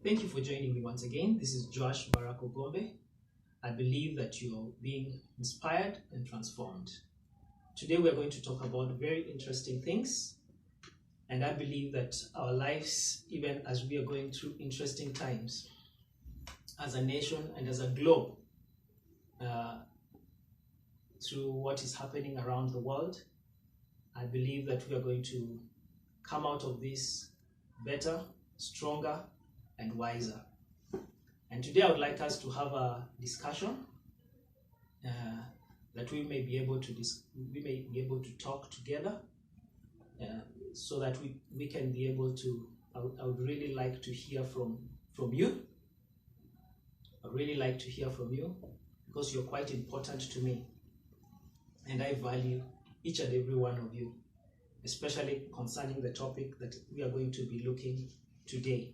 Thank you for joining me once again. This is Josh Barako Gombe. I believe that you're being inspired and transformed. Today we are going to talk about very interesting things, and I believe that our lives, even as we are going through interesting times, as a nation and as a globe, through what is happening around the world, I believe that we are going to come out of this better, stronger, and wiser. And today I would like us to have a discussion that we may be able to talk together, so that we can be able to. I would really like to hear from you. I really like to hear from you because you're quite important to me, and I value each and every one of you, especially concerning the topic that we are going to be looking today.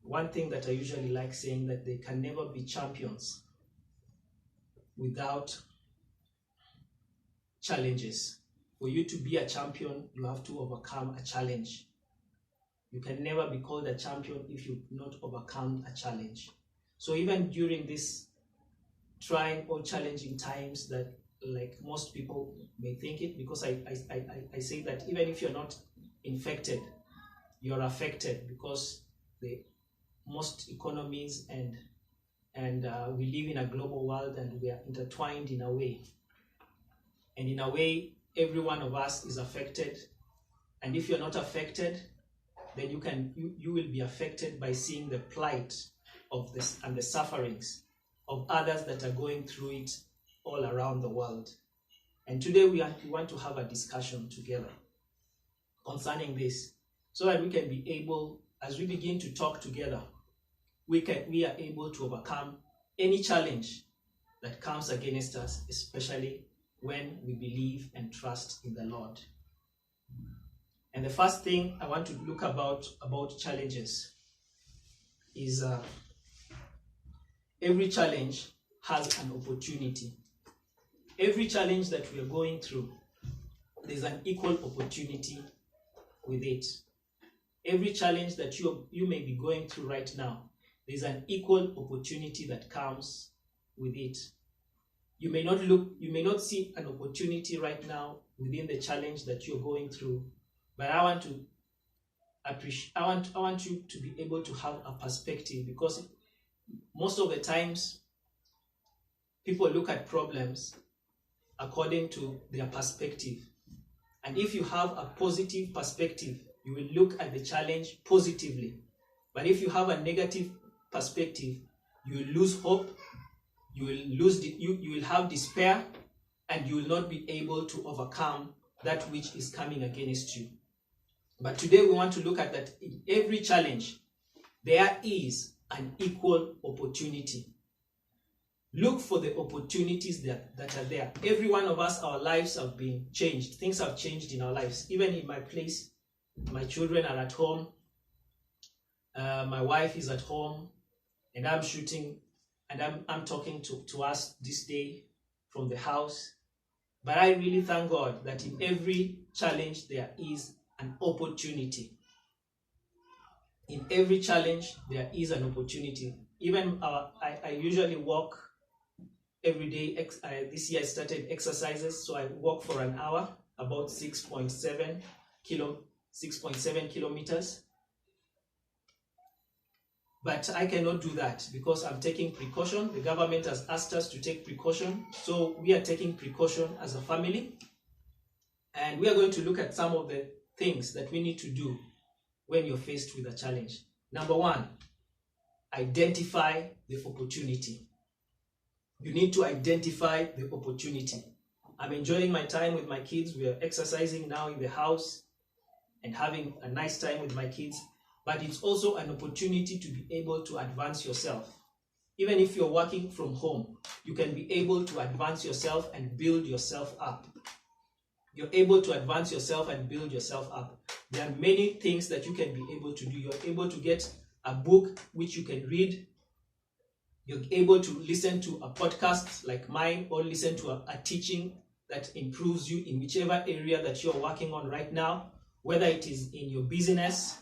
One thing that I usually like saying that they can never be champions without challenges. For you to be a champion, you have to overcome a challenge. You can never be called a champion if you've not overcome a challenge. So even during this trying or challenging times that, like most people may think it, because I say that even if you're not infected, you're affected, because the most economies and we live in a global world, and we are intertwined in a way. And in a way, every one of us is affected. And if you're not affected, then you will be affected by seeing the plight of this and the sufferings of others that are going through it all around the world. And today we want to have a discussion together concerning this, so that we can be able, as we begin to talk together, we are able to overcome any challenge that comes against us, especially when we believe and trust in the Lord. And the first thing I want to look about challenges is every challenge has an opportunity. Every challenge that we are going through, there's an equal opportunity with it. Every challenge that you may be going through right now, there's an equal opportunity that comes with it. You may not see an opportunity right now within the challenge that you're going through, but I want you to be able to have a perspective, because most of the times people look at problems according to their perspective. And if you have a positive perspective, you will look at the challenge positively. But if you have a negative perspective, you will lose hope, you will have despair, and you will not be able to overcome that which is coming against you. But today we want to look at that in every challenge, there is an equal opportunity. Look for the opportunities that are there. Every one of us, our lives have been changed. Things have changed in our lives. Even in my place, my children are at home. My wife is at home, and I'm shooting, and I'm talking to us this day from the house. But I really thank God that in every challenge there is an opportunity. In every challenge there is an opportunity. Even I usually walk every day. This year I started exercises, so I walk for an hour, about 6.7 kilometers. But I cannot do that because I'm taking precaution. The government has asked us to take precaution, so we are taking precaution as a family. And we are going to look at some of the things that we need to do when you're faced with a challenge. Number one, identify the opportunity. You need to identify the opportunity. I'm enjoying my time with my kids. We are exercising now in the house and having a nice time with my kids. But it's also an opportunity to be able to advance yourself. Even if you're working from home, you can be able to advance yourself and build yourself up. You're able to advance yourself and build yourself up. There are many things that you can be able to do. You're able to get a book which you can read. You're able to listen to a podcast like mine, or listen to a teaching that improves you in whichever area that you're working on right now. whether it is in your business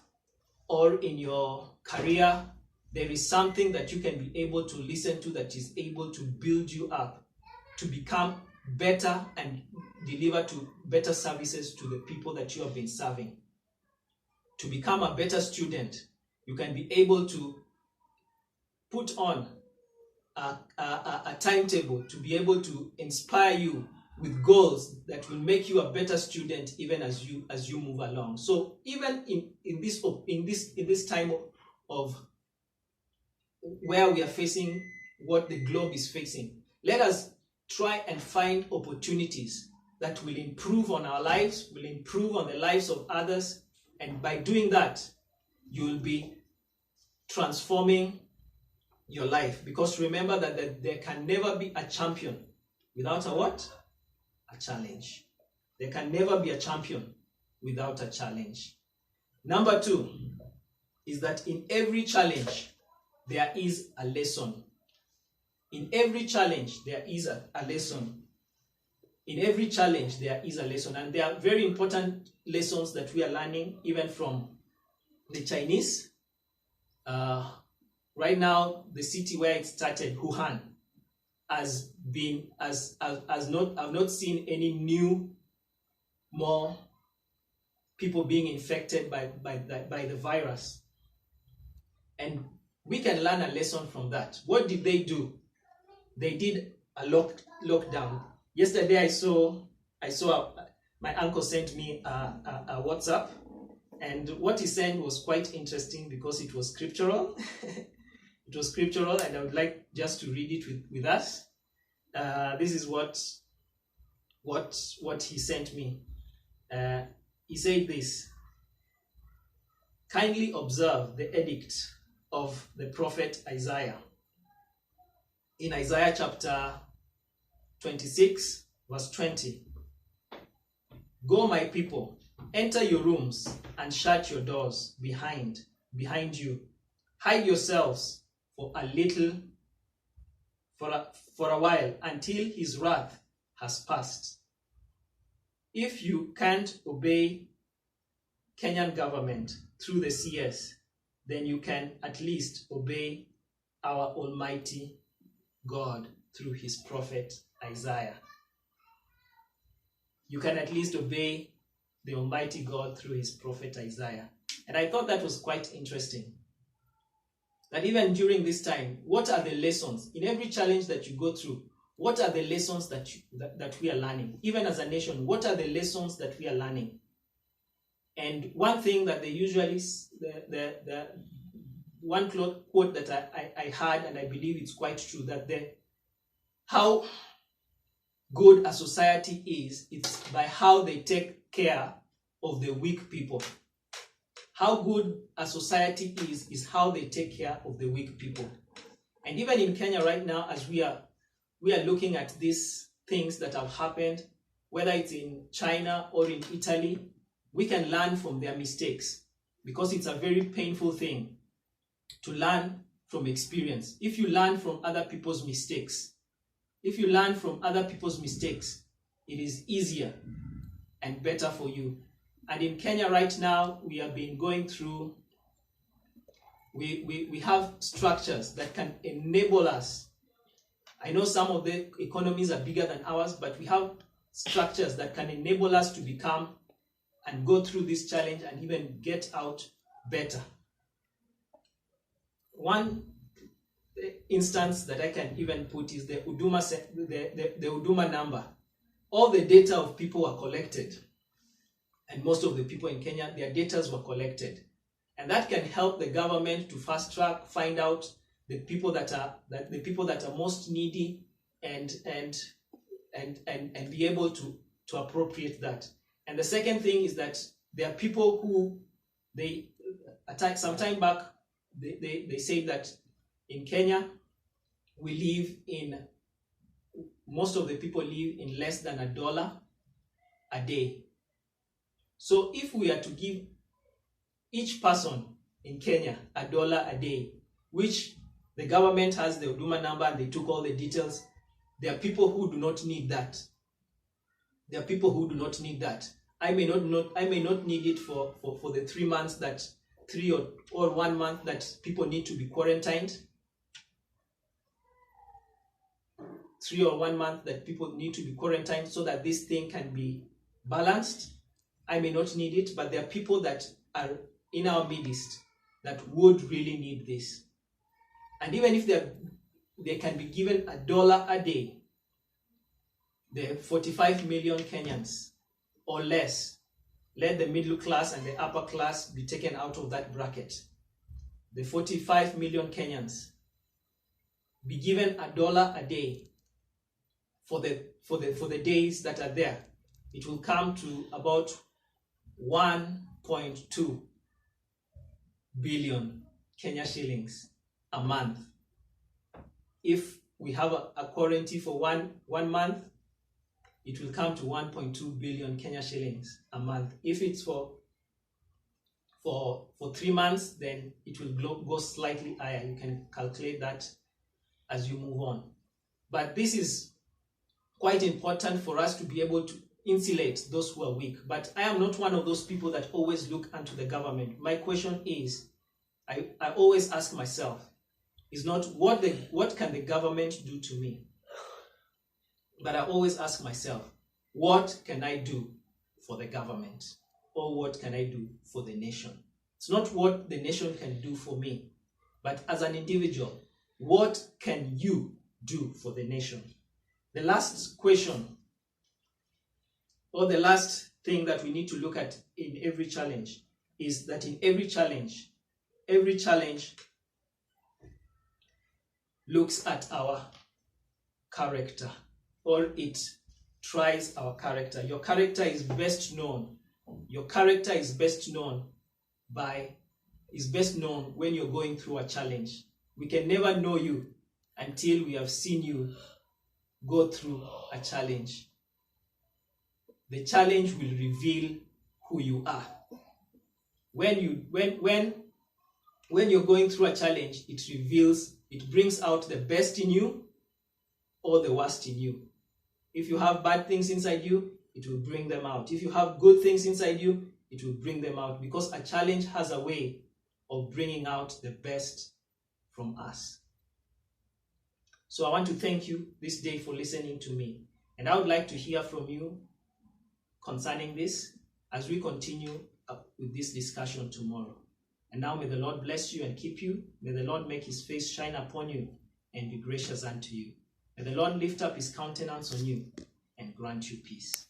or in your career, there is something that you can be able to listen to that is able to build you up to become better and deliver to better services to the people that you have been serving. To become a better student, you can be able to put on a timetable to be able to inspire you with goals that will make you a better student even as you move along. So even in this time of where we are facing what the globe is facing, let us try and find opportunities that will improve on our lives, will improve on the lives of others, and by doing that, you will be transforming your life. Because remember that there can never be a champion without a what? A challenge. There can never be a champion without a challenge. Number 2 is that in every challenge, there is a lesson. In every challenge, there is a lesson. In every challenge, there is a lesson. And there are very important lessons that we are learning, even from the Chinese. Right now, the city where it started, Wuhan, I've not seen any more people being infected by the virus. And we can learn a lesson from that. What did they do? They did a lockdown. Yesterday I saw my uncle sent me a WhatsApp, and what he sent was quite interesting because it was scriptural. It was scriptural, and I would like just to read it with us. This is what he sent me. He said this: kindly observe the edict of the prophet Isaiah. In Isaiah chapter 26, verse 20. Go, my people, enter your rooms and shut your doors behind you. Hide yourselves for a while until his wrath has passed. If you can't obey Kenyan government through the CS, then you can at least obey our Almighty God through his prophet Isaiah. You can at least obey the Almighty God through his prophet Isaiah. And I thought that was quite interesting. That even during this time, what are the lessons? In every challenge that you go through, what are the lessons that we are learning? Even as a nation, what are the lessons that we are learning? And one thing that they usually, the one quote that I heard, and I believe it's quite true, that how good a society is, it's by how they take care of the weak people. How good a society is how they take care of the weak people. And even in Kenya right now, as we are looking at these things that have happened, whether it's in China or in Italy, we can learn from their mistakes, because it's a very painful thing to learn from experience. If you learn from other people's mistakes, it is easier and better for you. And in Kenya right now, we have been going through, we have structures that can enable us. I know some of the economies are bigger than ours, but we have structures that can enable us to become and go through this challenge and even get out better. One instance that I can even put is the Huduma number. All the data of people were collected, and most of the people in Kenya, their data were collected, and that can help the government to fast track, find out the people that are most needy, and be able to appropriate that. And the second thing is that there are people who some time back they say that in Kenya most of the people live in less than $1 a day. So if we are to give each person in Kenya $1 a day, which the government has the Huduma number and they took all the details, there are people who do not need that. I may not need it for the 3 months that 3 or 1 month that people need to be quarantined. 3 or 1 month that people need to be quarantined so that this thing can be balanced. I may not need it, but there are people that are in our midst that would really need this. And even if they can be given $1 a day, the 45 million Kenyans or less, let the middle class and the upper class be taken out of that bracket. The 45 million Kenyans be given $1 a day for the days that are there. It will come to about 1.2 billion Kenya shillings a month. If we have a quarantine for one month, it will come to 1.2 billion Kenya shillings a month. If it's for 3 months, then it will go slightly higher. You can calculate that as you move on. But this is quite important for us to be able to insulate those who are weak. But I am not one of those people that always look unto the government. My question is, I always ask myself, is not what can the government do to me? But I always ask myself, what can I do for the government? Or what can I do for the nation? It's not what the nation can do for me, but as an individual, what can you do for the nation? The last question, or the last thing that we need to look at in every challenge, is that in every challenge looks at our character, or it tries our character. Your character is best known. Your character is best known when you're going through a challenge. We can never know you until we have seen you go through a challenge. The challenge will reveal who you are. When you're going through a challenge, it brings out the best in you or the worst in you. If you have bad things inside you, it will bring them out. If you have good things inside you, it will bring them out, because a challenge has a way of bringing out the best from us. So I want to thank you this day for listening to me. And I would like to hear from you concerning this as we continue with this discussion tomorrow. And now may the Lord bless you and keep you. May the Lord make his face shine upon you and be gracious unto you. May the Lord lift up his countenance on you and grant you peace.